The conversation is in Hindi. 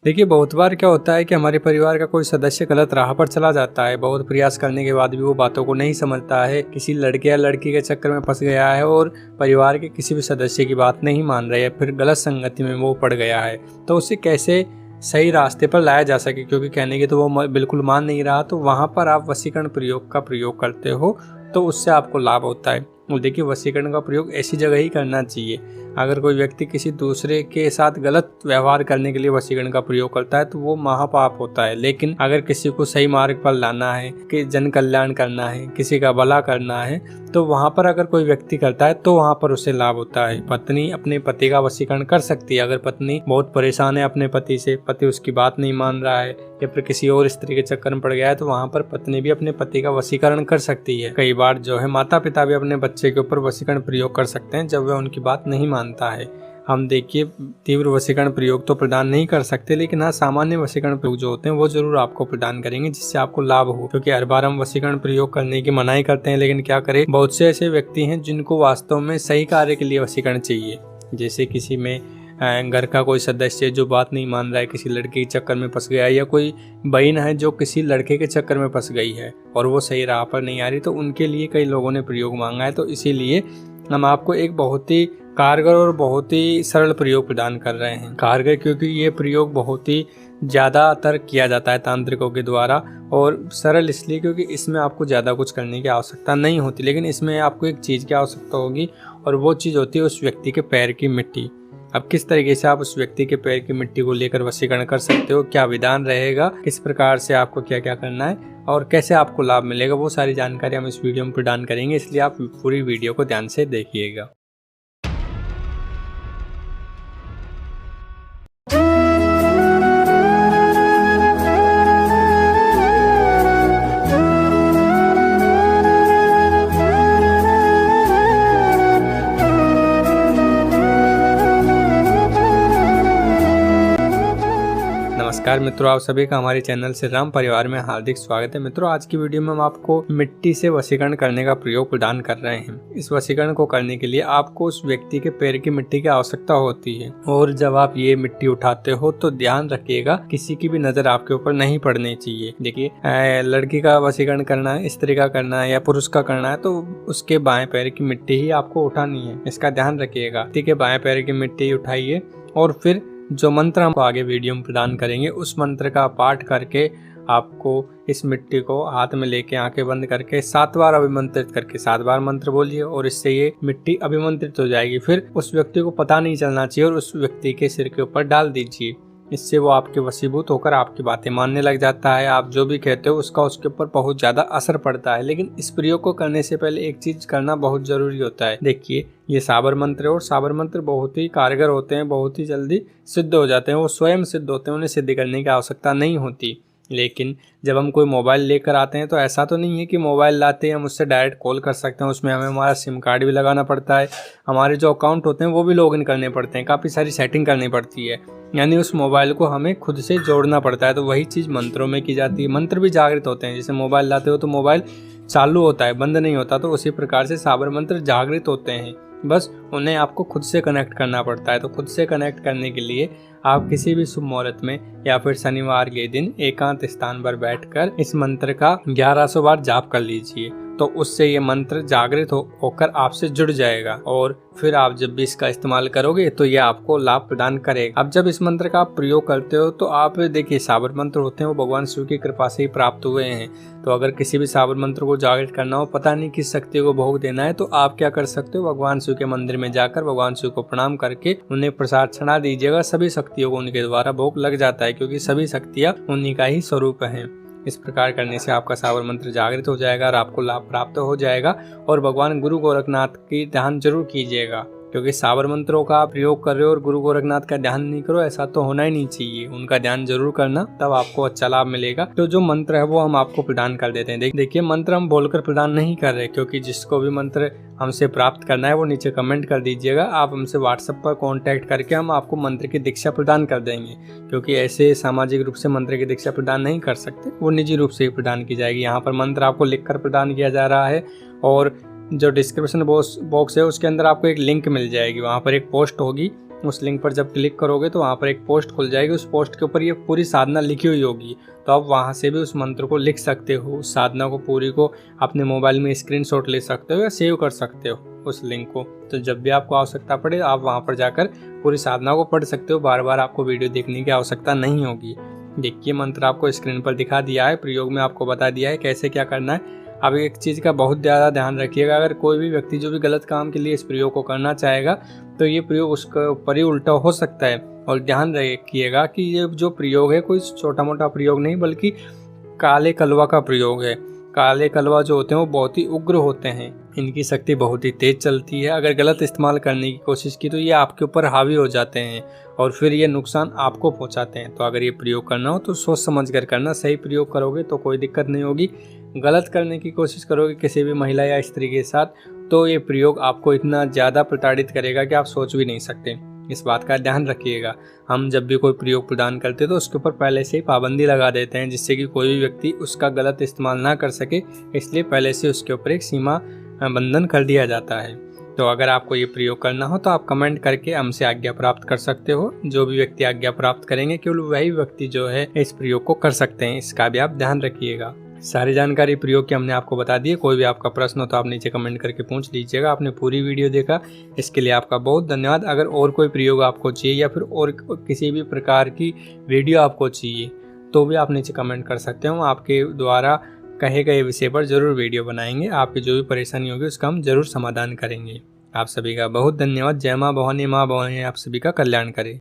देखिए, बहुत बार क्या होता है कि हमारे परिवार का कोई सदस्य गलत राह पर चला जाता है। बहुत प्रयास करने के बाद भी वो बातों को नहीं समझता है, किसी लड़के या लड़की के चक्कर में फंस गया है और परिवार के किसी भी सदस्य की बात नहीं मान रहा है, फिर गलत संगति में वो पड़ गया है। तो उसे कैसे सही रास्ते पर लाया जा सके, क्योंकि कहने की तो वो बिल्कुल मान नहीं रहा, तो वहाँ पर आप वशीकरण प्रयोग का प्रयोग करते हो तो उससे आपको लाभ होता है। और देखिए, वशीकरण का प्रयोग ऐसी जगह ही करना चाहिए। अगर कोई व्यक्ति किसी दूसरे के साथ गलत व्यवहार करने के लिए वशीकरण का प्रयोग करता है तो वो महापाप होता है। लेकिन अगर किसी को सही मार्ग पर लाना है, कि जन कल्याण करना है, किसी का भला करना है, तो वहाँ पर अगर कोई व्यक्ति करता है तो वहाँ पर उसे लाभ होता है। पत्नी अपने पति का वशीकरण कर सकती है। अगर पत्नी बहुत परेशान है अपने पति से, पति उसकी बात नहीं मान रहा है या फिर किसी और स्त्री के चक्कर में पड़ गया है, तो वहाँ पर पत्नी भी अपने पति का वशीकरण कर सकती है। कई बार जो है माता पिता भी अपने बच्चे के ऊपर वशीकरण प्रयोग कर सकते हैं जब वह उनकी बात नहीं मानता है। हम देखिए, तीव्र वशीकरण प्रयोग तो प्रदान नहीं कर सकते, लेकिन हाँ, सामान्य वशीकरण प्रयोग जो होते हैं वो जरूर आपको प्रदान करेंगे जिससे आपको लाभ हो। क्योंकि हर बार हम वशीकरण प्रयोग करने की मनाही करते हैं, लेकिन क्या करें, बहुत से ऐसे व्यक्ति हैं जिनको वास्तव में सही कार्य के लिए वशीकरण चाहिए। जैसे किसी में घर का कोई सदस्य जो बात नहीं मान रहा है, किसी लड़के के चक्कर में फंस गया है, या कोई बहन है जो किसी लड़के के चक्कर में फंस गई है और वो सही राह पर नहीं आ रही, तो उनके लिए कई लोगों ने प्रयोग मांगा है। तो इसीलिए हम आपको एक बहुत ही कारगर और बहुत ही सरल प्रयोग प्रदान कर रहे हैं। कारगर क्योंकि ये प्रयोग बहुत ही ज़्यादातर किया जाता है तांत्रिकों के द्वारा, और सरल इसलिए क्योंकि इसमें आपको ज़्यादा कुछ करने की आवश्यकता नहीं होती। लेकिन इसमें आपको एक चीज़ की आवश्यकता होगी, और वो चीज़ होती है उस व्यक्ति के पैर की मिट्टी। अब किस तरीके से आप उस व्यक्ति के पैर की मिट्टी को लेकर वशीकरण कर सकते हो, क्या विधान रहेगा, किस प्रकार से आपको क्या क्या करना है और कैसे आपको लाभ मिलेगा, वो सारी जानकारी हम इस वीडियो में प्रदान करेंगे। इसलिए आप पूरी वीडियो को ध्यान से देखिएगा। नमस्कार मित्रों, आप सभी का हमारे चैनल से राम परिवार में हार्दिक स्वागत है। मित्रों, आज की वीडियो में हम आपको मिट्टी से वशीकरण करने का प्रयोग प्रदान कर रहे हैं। इस वशीकरण को करने के लिए आपको उस व्यक्ति के पैर की मिट्टी की आवश्यकता होती है, और जब आप ये मिट्टी उठाते हो तो ध्यान रखिएगा किसी की भी नजर आपके ऊपर नहीं पड़नी चाहिए। देखिए, लड़की का वशीकरण करना है, स्त्री का करना है या पुरुष का करना है, तो उसके बाएं पैर की मिट्टी ही आपको उठानी है, इसका ध्यान रखिएगा। ठीक है, बाएं पैर की मिट्टी उठाइए और फिर जो मंत्र हम आगे वीडियो में प्रदान करेंगे उस मंत्र का पाठ करके आपको इस मिट्टी को हाथ में लेके आंखें बंद करके 7 बार अभिमंत्रित करके 7 बार मंत्र बोलिए, और इससे ये मिट्टी अभिमंत्रित हो जाएगी। फिर उस व्यक्ति को पता नहीं चलना चाहिए और उस व्यक्ति के सिर के ऊपर डाल दीजिए। इससे वो आपके वशीभूत होकर आपकी बातें मानने लग जाता है। आप जो भी कहते हो उसका उसके ऊपर बहुत ज्यादा असर पड़ता है। लेकिन इस प्रयोग को करने से पहले एक चीज करना बहुत जरूरी होता है। देखिए, ये साबर मंत्र है और साबर मंत्र बहुत ही कारगर होते हैं, बहुत ही जल्दी सिद्ध हो जाते हैं, वो स्वयं सिद्ध होते हैं, उन्हें सिद्ध करने की आवश्यकता नहीं होती। लेकिन जब हम कोई मोबाइल लेकर आते हैं तो ऐसा तो नहीं है कि मोबाइल लाते हैं हम उससे डायरेक्ट कॉल कर सकते हैं। उसमें हमें हमारा सिम कार्ड भी लगाना पड़ता है, हमारे जो अकाउंट होते हैं वो भी लॉगिन करने पड़ते हैं, काफ़ी सारी सेटिंग करनी पड़ती है। यानी उस मोबाइल को हमें खुद से जोड़ना पड़ता है। तो वही चीज़ मंत्रों में की जाती है। मंत्र भी जागृत होते हैं। जैसे मोबाइल लाते हो तो मोबाइल चालू होता है, बंद नहीं होता, तो उसी प्रकार से साबर मंत्र जागृत होते हैं, बस उन्हें आपको खुद से कनेक्ट करना पड़ता है। तो खुद से कनेक्ट करने के लिए आप किसी भी शुभ मुहूर्त में या फिर शनिवार के दिन एकांत स्थान पर बैठकर इस मंत्र का 1100 बार जाप कर लीजिए। तो उससे ये मंत्र जागृत होकर आपसे जुड़ जाएगा, और फिर आप जब भी इसका इस्तेमाल करोगे तो ये आपको लाभ प्रदान करेगा। अब जब इस मंत्र का आप प्रयोग करते हो तो आप देखिए, साबर मंत्र होते हैं वो भगवान शिव की कृपा से ही प्राप्त हुए हैं। तो अगर किसी भी साबर मंत्र को जागृत करना हो, पता नहीं किस शक्ति को भोग देना है, तो आप क्या कर सकते हो, भगवान शिव के मंदिर में जाकर भगवान शिव को प्रणाम करके उन्हें प्रसाद चढ़ा दीजिएगा। सभी शक्तियों को उनके द्वारा भोग लग जाता है, क्योंकि सभी शक्तियाँ उन्हीं का ही स्वरूप है। इस प्रकार करने से आपका साबर मंत्र जागृत हो जाएगा और आपको लाभ प्राप्त हो जाएगा। और भगवान गुरु गोरखनाथ की ध्यान जरूर कीजिएगा, क्योंकि साबर मंत्रों का आप प्रयोग कर रहे हो और गुरु गोरखनाथ का ध्यान नहीं करो, ऐसा तो होना ही नहीं चाहिए। उनका ध्यान जरूर करना, तब आपको अच्छा लाभ मिलेगा। तो जो मंत्र है वो हम आपको प्रदान कर देते हैं। देखिए, मंत्र हम बोलकर प्रदान नहीं कर रहे, क्योंकि जिसको भी मंत्र हमसे प्राप्त करना है वो नीचे कमेंट कर दीजिएगा। आप हमसे व्हाट्सएप पर कॉन्टैक्ट करके हम आपको मंत्र की दीक्षा प्रदान कर देंगे, क्योंकि ऐसे सामाजिक रूप से मंत्र की दीक्षा प्रदान नहीं कर सकते, वो निजी रूप से ही प्रदान की जाएगी। यहाँ पर मंत्र आपको लिखकर प्रदान किया जा रहा है, और जो डिस्क्रिप्शन बॉक्स है उसके अंदर आपको एक लिंक मिल जाएगी, वहाँ पर एक पोस्ट होगी, उस लिंक पर जब क्लिक करोगे तो वहाँ पर एक पोस्ट खुल जाएगी। उस पोस्ट के ऊपर ये पूरी साधना लिखी हुई होगी, तो आप वहाँ से भी उस मंत्र को लिख सकते हो। उस साधना को पूरी को अपने मोबाइल में स्क्रीनशॉट ले सकते हो या सेव कर सकते हो उस लिंक को। तो जब भी आपको आवश्यकता पड़े आप वहाँ पर जाकर पूरी साधना को पढ़ सकते हो। बार बार आपको वीडियो देखने की आवश्यकता नहीं होगी। देखिए, मंत्र आपको स्क्रीन पर दिखा दिया है, प्रयोग में आपको बता दिया है कैसे क्या करना है। अब एक चीज़ का बहुत ज़्यादा ध्यान रखिएगा, अगर कोई भी व्यक्ति जो भी गलत काम के लिए इस प्रयोग को करना चाहेगा तो ये प्रयोग उसके ऊपर ही उल्टा हो सकता है। और ध्यान रखिएगा कि ये जो प्रयोग है कोई छोटा मोटा प्रयोग नहीं, बल्कि काले कलवा का प्रयोग है। काले कलवा जो होते हैं वो बहुत ही उग्र होते हैं, इनकी शक्ति बहुत ही तेज चलती है। अगर गलत इस्तेमाल करने की कोशिश की तो ये आपके ऊपर हावी हो जाते हैं और फिर ये नुकसान आपको पहुंचाते हैं। तो अगर ये प्रयोग करना हो तो सोच समझ कर करना। सही प्रयोग करोगे तो कोई दिक्कत नहीं होगी। गलत करने की कोशिश करोगे किसी भी महिला या स्त्री के साथ तो ये प्रयोग आपको इतना ज़्यादा प्रताड़ित करेगा कि आप सोच भी नहीं सकते। इस बात का ध्यान रखिएगा। हम जब भी कोई प्रयोग प्रदान करते हैं तो उसके ऊपर पहले से ही पाबंदी लगा देते हैं, जिससे कि कोई भी व्यक्ति उसका गलत इस्तेमाल ना कर सके। इसलिए पहले से उसके ऊपर एक सीमा बंधन कर दिया जाता है। तो अगर आपको ये प्रयोग करना हो तो आप कमेंट करके हमसे आज्ञा प्राप्त कर सकते हो। जो भी व्यक्ति आज्ञा प्राप्त करेंगे केवल वही व्यक्ति जो है इस प्रयोग को कर सकते हैं। इसका भी आप ध्यान रखिएगा। सारी जानकारी प्रयोग की हमने आपको बता दी है। कोई भी आपका प्रश्न हो तो आप नीचे कमेंट करके पूछ लीजिएगा। आपने पूरी वीडियो देखा, इसके लिए आपका बहुत धन्यवाद। अगर और कोई प्रयोग आपको चाहिए या फिर और किसी भी प्रकार की वीडियो आपको चाहिए तो भी आप नीचे कमेंट कर सकते हो। आपके द्वारा कहे गए विषय पर जरूर वीडियो बनाएंगे। आपकी जो भी परेशानी होगी उसका हम जरूर समाधान करेंगे। आप सभी का बहुत धन्यवाद। जय माँ भवानी, माँ भवानी आप सभी का कल्याण करे।